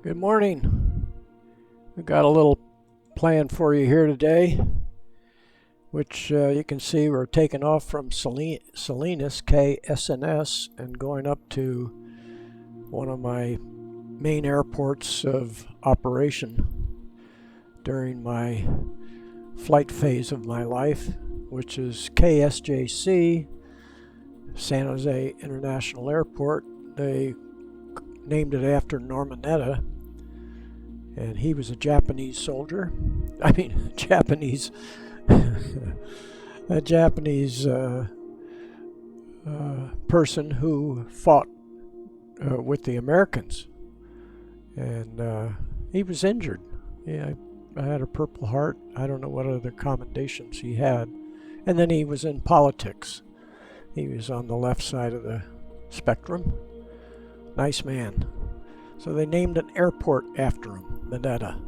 Good morning. We've got a little plan for you here today, which you can see we're taking off from Salinas, KSNS, and going up to one of my main airports of operation during my flight phase of my life, which is KSJC, San Jose International Airport. They named it after Normanetta, and he was a Japanese soldier. I mean, Japanese, a Japanese person who fought with the Americans, and he was injured. Yeah, I had a Purple Heart. I don't know what other commendations he had. And then he was in politics. He was on the left side of the spectrum. Nice man. So they named an airport after him, Mineta.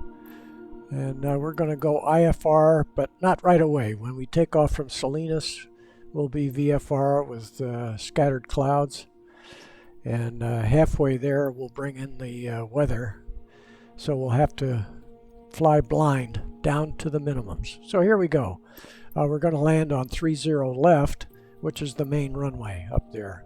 And we're going to go IFR, but not right away. When we take off from Salinas, we'll be VFR with scattered clouds. And halfway there, we'll bring in the weather. So we'll have to fly blind down to the minimums. So here we go. We're going to land on 30 left, which is the main runway up there.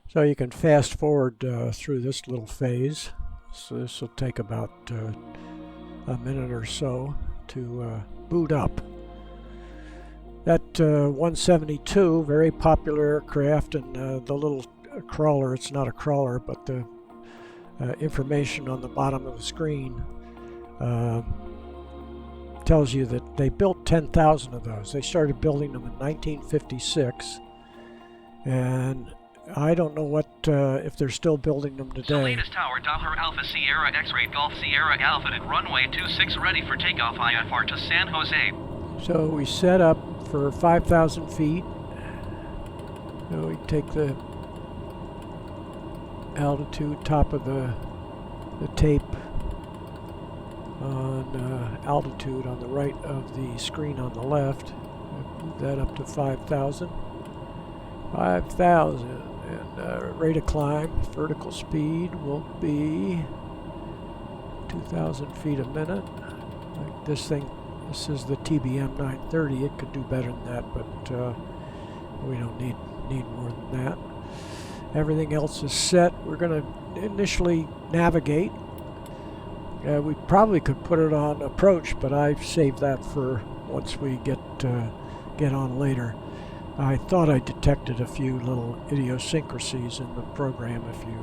So you can fast forward through this little phase. So this will take about a minute or so to boot up. That 172, very popular aircraft, and the little crawler, it's not a crawler, but the information on the bottom of the screen tells you that they built 10,000 of those. They started building them in 1956, and I don't know what if they're still building them today. Salinas Tower, Doppler Alpha Sierra X-Ray Golf Sierra Alpha at runway 26 ready for takeoff IFR to San Jose. So we set up for 5,000 feet. So we take the altitude, top of the tape on altitude on the right of the screen on the left. Move that up to 5,000. 5,000. And rate of climb, vertical speed will be 2,000 feet a minute. Like this is the TBM 930. It could do better than that, but we don't need more than that. Everything else is set. We're going to initially navigate. We probably could put it on approach, but I've saved that for once we get on later. I thought I detected a few little idiosyncrasies in the program if you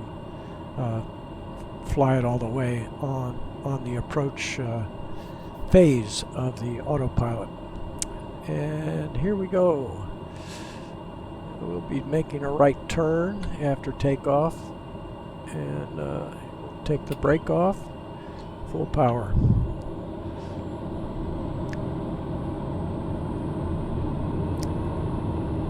fly it all the way on the approach phase of the autopilot. And here we go. We'll be making a right turn after takeoff, and we'll take the brake off, full power.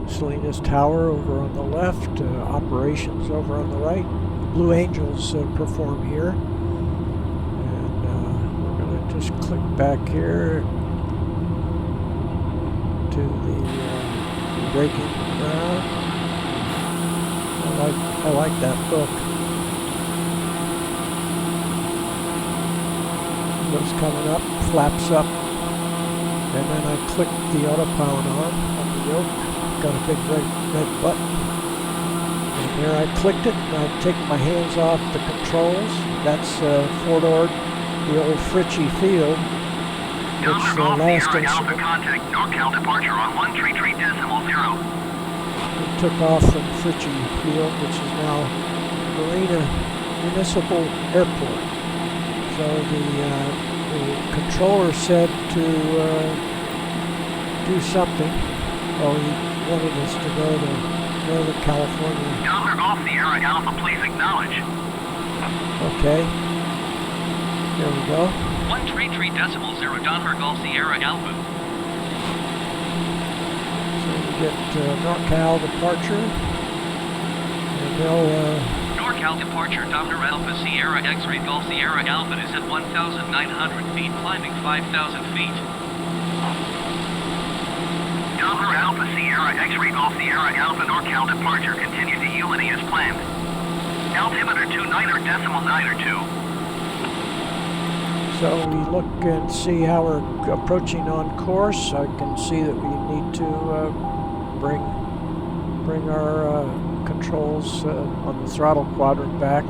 Salinas Tower over on the left, operations over on the right. Blue Angels perform here. And we're going to just click back here to the braking ground. I like that hook. Goes coming up, flaps up, and then I click the autopilot on the yoke. Got a big red button, and there I clicked it, and I take my hands off the controls. That's Fort Ord, the old Fritchie Field, which last incident contact NorCal departure on 133.0. We took off from Fritchie Field, which is now Marina Municipal Airport. So the controller said to do something. Oh, he wanted us to go to Northern California. Doppler Golf Sierra Alpha, please acknowledge. Okay. Here we go. 133.0 Doppler Golf Sierra Alpha. So we get NorCal departure. And they'll NorCal departure, Doppler Alpha Sierra X-Ray Golf Sierra Alpha is at 1,900 feet, climbing 5,000 feet. November Alpha Sierra X-ray Golf Sierra Alpha NorCal departure continued to Unity as planned. Altimeter 29.902. So we look and see how we're approaching on course. I can see that we need to bring our controls on the throttle quadrant back.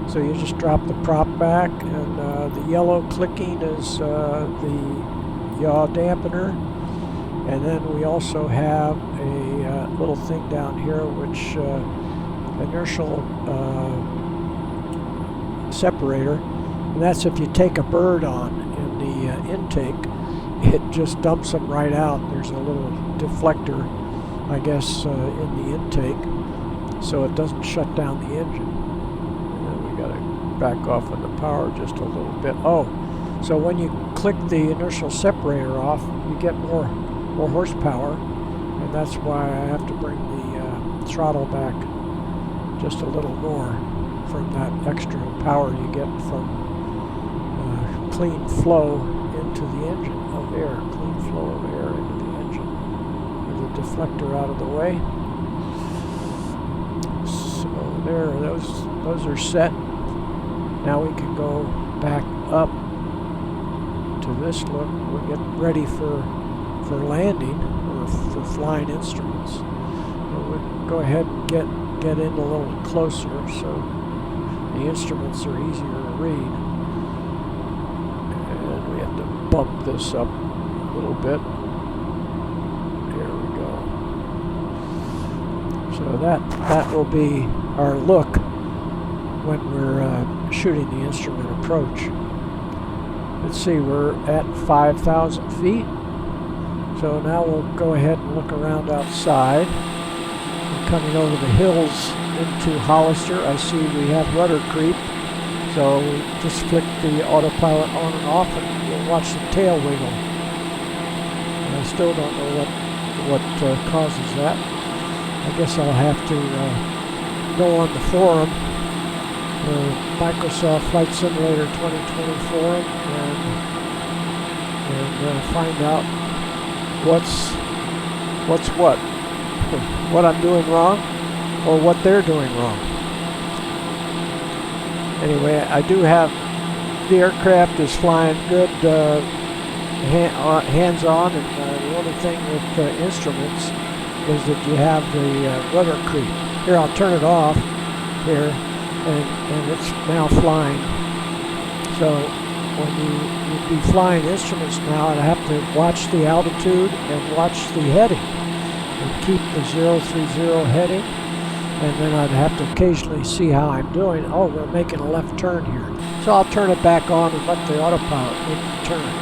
So you just drop the prop back, and the yellow clicking is the yaw dampener. And then we also have a little thing down here which inertial separator, and that's if you take a bird on in the intake, it just dumps them right out. There's a little deflector, I guess, in the intake, so it doesn't shut down the engine. And we got to back off on the power just a little bit. Oh, so when you click the inertial separator off, you get more horsepower, and that's why I have to bring the throttle back just a little more from that extra power you get from clean flow into the engine of air, clean flow of air into the engine. With the deflector out of the way. So there, those are set. Now we can go back up to this look. We'll get ready for landing or for flying instruments. So we'll go ahead and get in a little closer so the instruments are easier to read. And we have to bump this up a little bit. There we go. So that will be our look when we're shooting the instrument approach. Let's see, we're at 5,000 feet. So now we'll go ahead and look around outside. We're coming over the hills into Hollister. I see we have rudder creep. So we just flick the autopilot on and off and we'll watch the tail wiggle. And I still don't know what causes that. I guess I'll have to go on the forum, Microsoft Flight Simulator 2020 forum, and find out what's what I'm doing wrong or what they're doing wrong. Anyway, I do have the aircraft is flying good hands-on, and the only thing with instruments is that you have the rudder creep. Here, I'll turn it off here, and it's now flying. So when you'd be flying instruments now, I'd have to watch the altitude and watch the heading and keep the 030 heading, and then I'd have to occasionally see how I'm doing. Oh, we're making a left turn here. So I'll turn it back on and let the autopilot make the turn.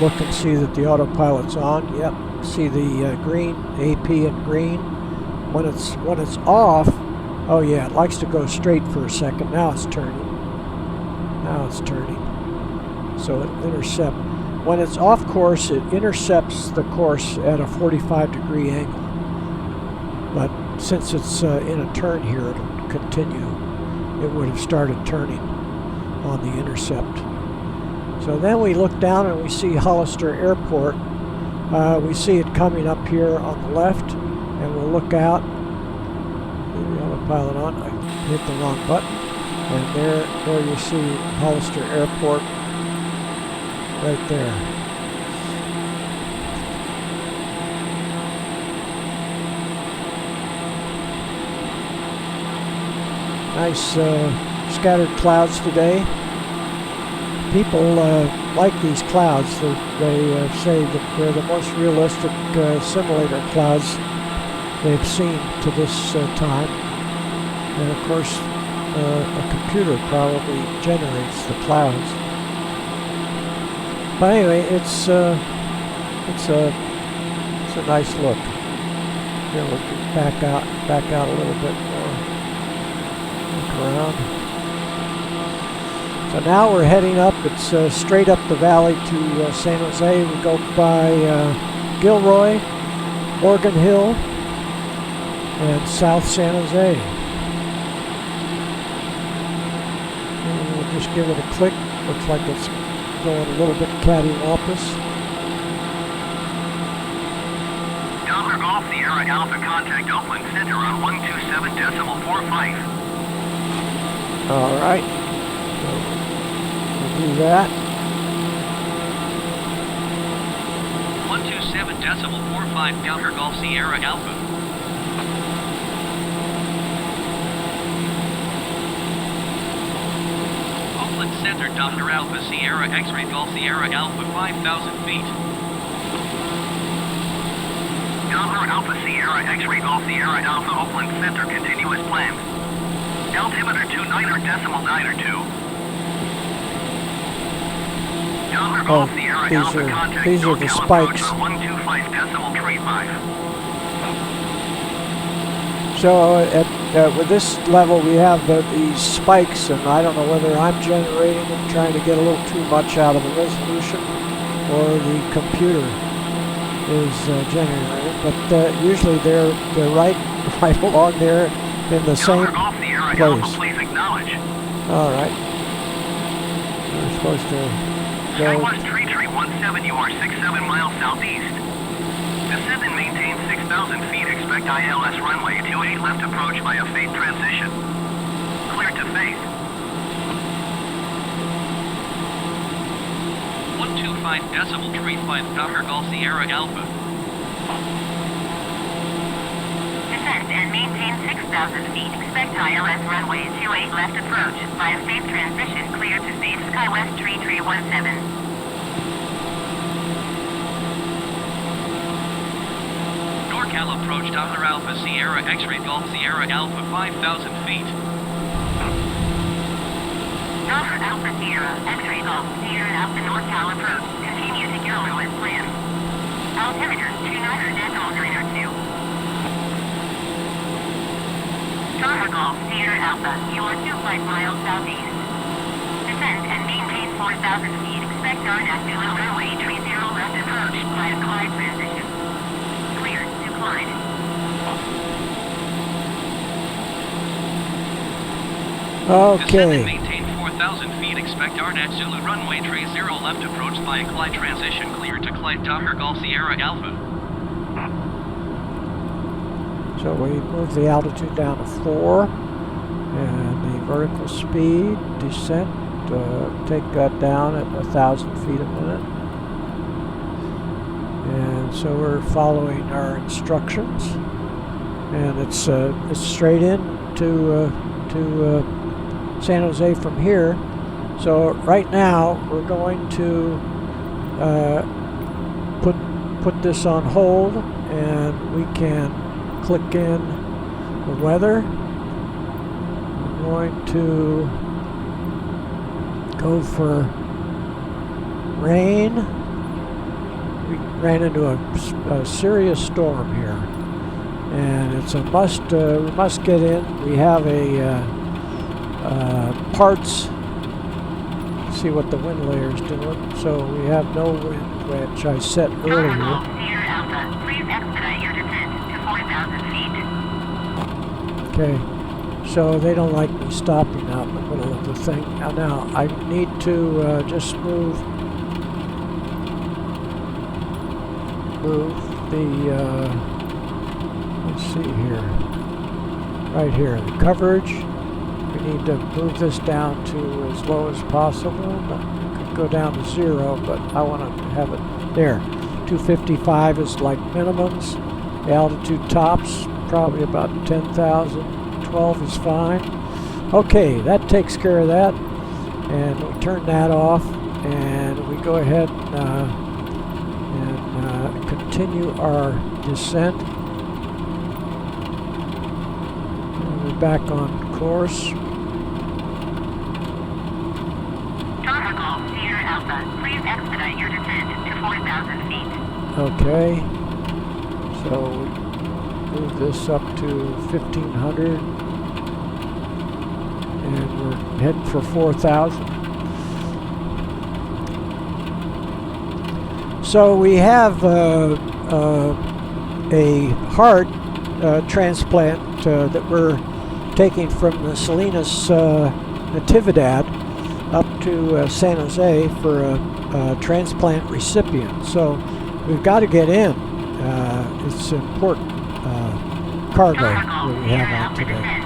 Look and see that the autopilot's on. Yep, see the green, AP in green. When it's off, oh yeah, it likes to go straight for a second. Now it's turning. Now it's turning. So it intercepts. When it's off course, it intercepts the course at a 45-degree angle. But since it's in a turn here, it'll continue. It would have started turning on the intercept. So then we look down and we see Hollister Airport. We see it coming up here on the left, and we'll look out. Maybe the autopilot on. I hit the wrong button. And there you see Hollister Airport right there. Nice scattered clouds today. People like these clouds. They say that they're the most realistic simulator clouds they've seen to this time. And of course, a computer probably generates the clouds. But anyway, it's a nice look. Here we'll back out a little bit more. Look around. So now we're heading up. It's straight up the valley to San Jose. We go by Gilroy, Morgan Hill, and South San Jose. And we'll just give it a click. Looks like it's going a little bit cattywampus. Doppler Golf Sierra Alpha, contact Oakland Center on 127.45. All right. So we'll do that. 127.45 Doppler Golf Sierra Alpha. Oakland Center Doppler Alpha Sierra X-ray Golf Sierra Alpha 5,000 feet. Doppler Alpha Sierra X-ray Golf Sierra Alpha Oakland Center continuous planned. Altimeter 29.902. Doppler Golf Sierra Alpha, contact these are the spikes. 125.35. So with this level we have these spikes, and I don't know whether I'm generating them, trying to get a little too much out of the resolution, or the computer is generating it. But usually they're right along there in the same place. Please acknowledge. All right. We're supposed to go. Skywest Tree 17, you are 67 miles southeast. Descend and maintain 6,000 feet. Expect ILS runway 28 left approach via phase transition. Clear to phase. 125.35 Doppler Golf Sierra Alpha. Descend and maintain 6,000 feet. Expect ILS runway 28 left approach via phase transition. Clear to phase. Skywest Tree 17. NorCal approach Doppler Alpha Sierra X-ray Golf Sierra Alpha 5,000 feet. Doppler Alpha Sierra X-ray Golf Sierra Alpha NorCal approach. Continue to Gilroy as planned. Altimeter 29.002. Doppler Golf Sierra Alpha, you are 25 miles southeast. Descend and maintain 4,000 feet. Expect RNAV runway 30 left approach via Clyde transition. Clear to Clyde. Descend and Okay. maintain 4,000 feet. Expect RNAV Zulu runway 30 left approach via Clyde transition. Clear to Clyde Doppler Golf Sierra Alpha. So we move the altitude down to 4, and the vertical speed descent. Take that down at 1,000 feet a minute. And so we're following our instructions, and it's straight in to San Jose from here. So right now we're going to put this on hold, and we can click in the weather. We're going to go for rain. We ran into a serious storm here, and it's a must. We must get in. We have a parts. See what the wind layer is doing. So we have no wind, which I set earlier. Sierra Alpha, please expedite your descent to 4,000 feet. Okay. So they don't like me stopping out in the middle of the thing. Now I need to just move the, let's see here, right here, the coverage. We need to move this down to as low as possible. But it could go down to 0, but I want to have it there. 255 is like minimums. The altitude tops probably about 10,000. 12 is fine. Okay, that takes care of that, and we turn that off, and we go ahead and continue our descent. And we're back on course. Doppler Golf Sierra Alpha, please expedite your descent to 4,000 feet. Okay, so we move this up to 1,500. And we're heading for 4,000. So we have a heart transplant that we're taking from the Salinas Natividad, up to San Jose for a transplant recipient. So we've got to get in. It's important cargo that we have on today.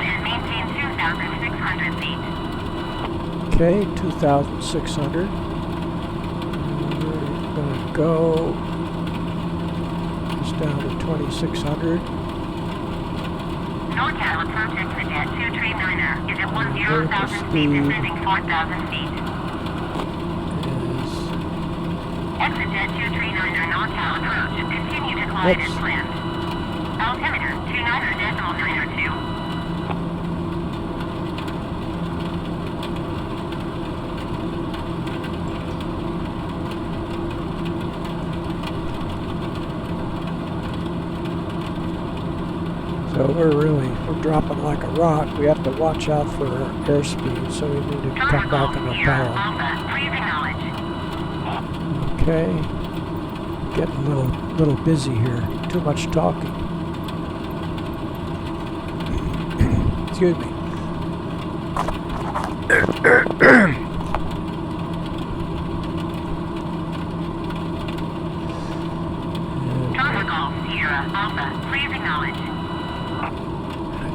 Okay, 2,600. We're going to go just down to 2,600. NorCal approach exit jet 239er is at 10,000 feet, descending 4,000 feet. Exit jet 239er NorCal approach. Continue to glide as planned. Altimeter 29.92. So we're dropping like a rock. We have to watch out for our airspeed, so we need to come back in the power. Okay, getting a little busy here. Too much talking. Excuse me.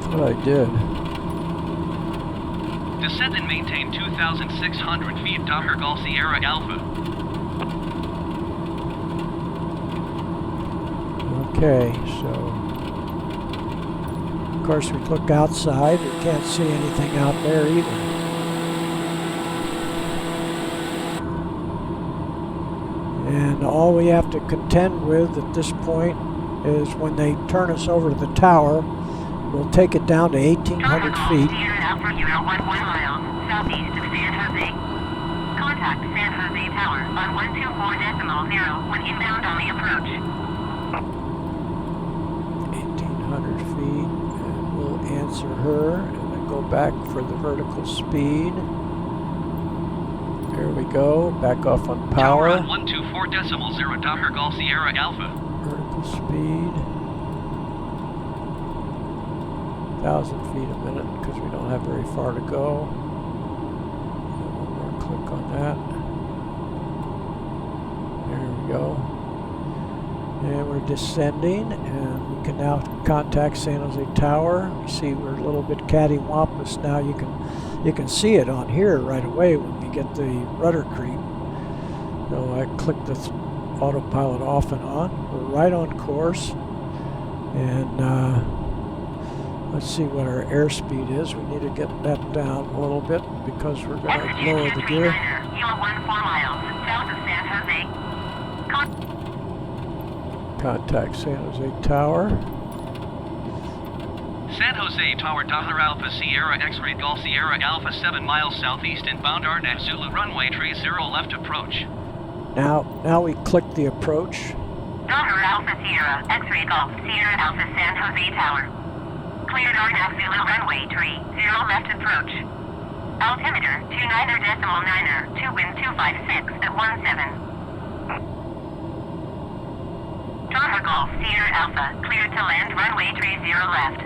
What I did. Descend and maintain 2,600 feet, Docker Golf Sierra Alpha. Okay, so of course we look outside. We can't see anything out there either. And all we have to contend with at this point is when they turn us over to the tower, we'll take it down to 1,800 feet. Alpha Euro 11 miles southeast of San Jose. Contact San Jose Tower on 124.0 when inbound on the approach. 1,800 feet, and we'll answer her, and then go back for the vertical speed. There we go, back off on power. Tower on 124.0 Docker Golf Sierra Alpha. Vertical speed. 1,000 feet a minute because we don't have very far to go. One more click on that. There we go. And we're descending, and we can now contact San Jose Tower. You see we're a little bit cattywampus now. You can see it on here right away when we get the rudder creep. So I click the autopilot off and on. We're right on course, and let's see what our airspeed is. We need to get that down a little bit because we're going to lower the gear. Contact San Jose Tower. San Jose Tower, Docker Alpha Sierra X-Ray Golf Sierra Alpha 7 miles southeast inbound Arnett Zulu runway 30 left approach. Now we click the approach. Docker Alpha Sierra X-Ray Golf Sierra Alpha San Jose Tower. Cleared Arnett Zulu runway 30 left approach. Altimeter 29.9er, 2 wind 256 at 17. Docker Golf Sierra Alpha cleared to land runway 30 left.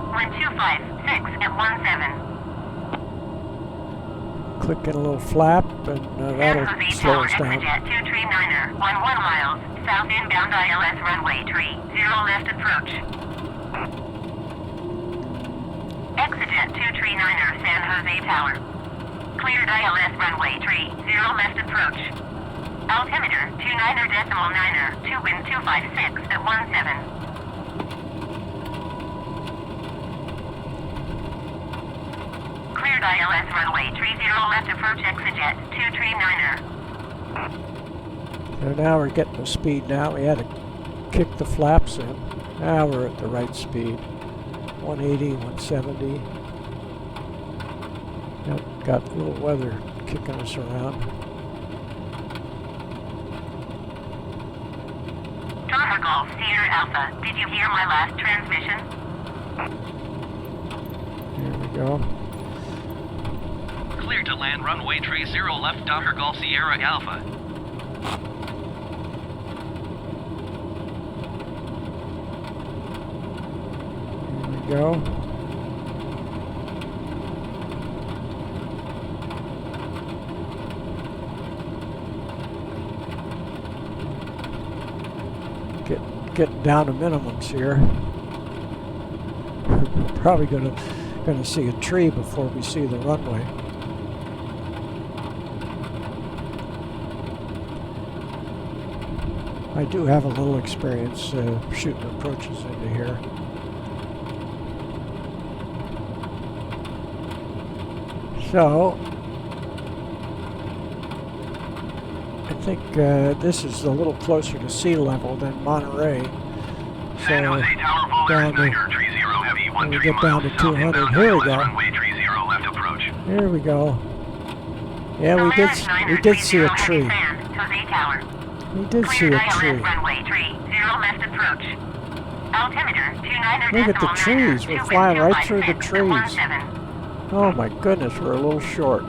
Wind 256 at 17. Click in a little flap, and that'll slow us down. Exit 239er, 11 miles south inbound ILS runway 30 left approach. Exit 239er, San Jose Tower. Cleared ILS runway 30 left approach. Altimeter 29.9er, 2 wind 256 at 17. Cleared ILS runway 30 left approach exit 239er. So now we're getting the speed down. We had to kick the flaps in. Now we're at the right speed. 180, 170. Yep, got a little weather kicking us around. Docker Golf Sierra Alpha, did you hear my last transmission? Here we go. Clear to land runway 30 left Docker Golf Sierra Alpha. Here we go. getting down to minimums here. We're probably gonna see a tree before we see the runway. I do have a little experience shooting approaches into here. So, I think this is a little closer to sea level than Monterey. So, San Jose Tower, Fuller, down to, Tiger, Tree Zero Heavy, when we 13 get down miles to 200, south, here we ILS go. runway 30 left approach. Here we go. Yeah, we did see a tree. Jose Tower. We did see a tree. Runway 30 left approach. Altimeter 29er. Look at the trees. We're flying right through the trees. 17. Oh my goodness, we're a little short.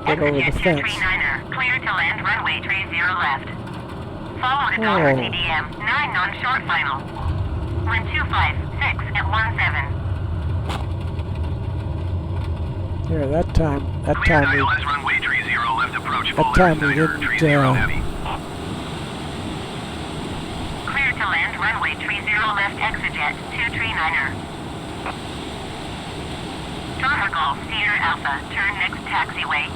Get over the fence. 239er, clear to land runway 30 left. Follow the Dollar TDM 9 on short final. Wind 256 at 17. Yeah, that time Cleared we ILS runway 30 left approach. that time we didn't Heavy. Clear to land runway 30 left exit 239er. Charter Golf Sierra Alpha, turn next taxiway.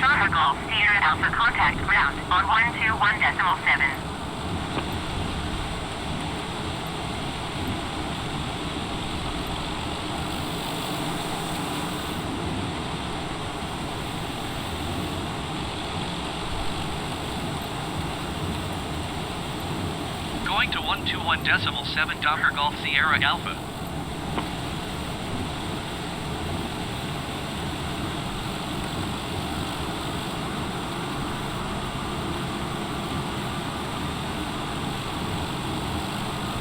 Charter Golf Sierra Alpha, contact ground on 121.7. Going to 121.7 Dr. Golf Sierra Alpha.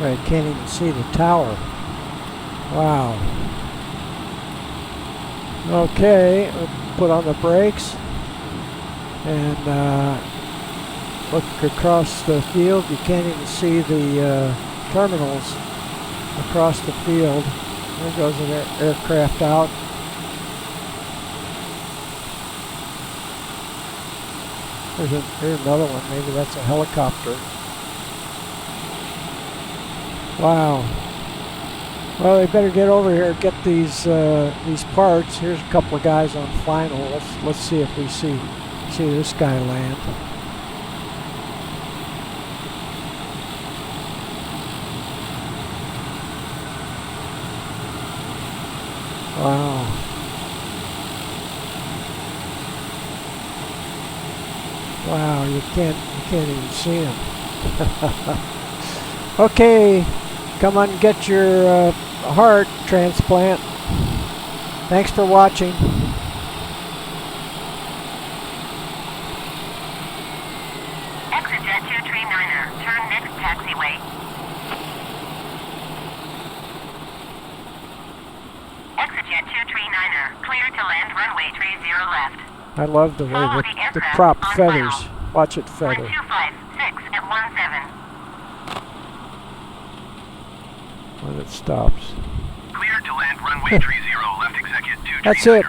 I can't even see the tower. Wow. Okay, we'll put on the brakes and look across the field. You can't even see the terminals across the field. There goes an aircraft out. There's another one. Maybe that's a helicopter. Wow. Well, they better get over here and get these parts. Here's a couple of guys on final. Let's see if we see this guy land. Wow. Wow, you can't even see him. Okay, come on and get your heart transplant. Thanks for watching. ExitJet 239er, turn next taxiway. ExitJet 239er, clear to land runway 30 left. I love the way the prop feathers. Watch it feather. 256 at 17. When it stops. Cleared to land runway 30 left execute 239er. That's it.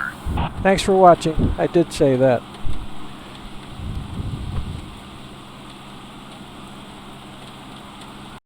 Thanks for watching. I did say that.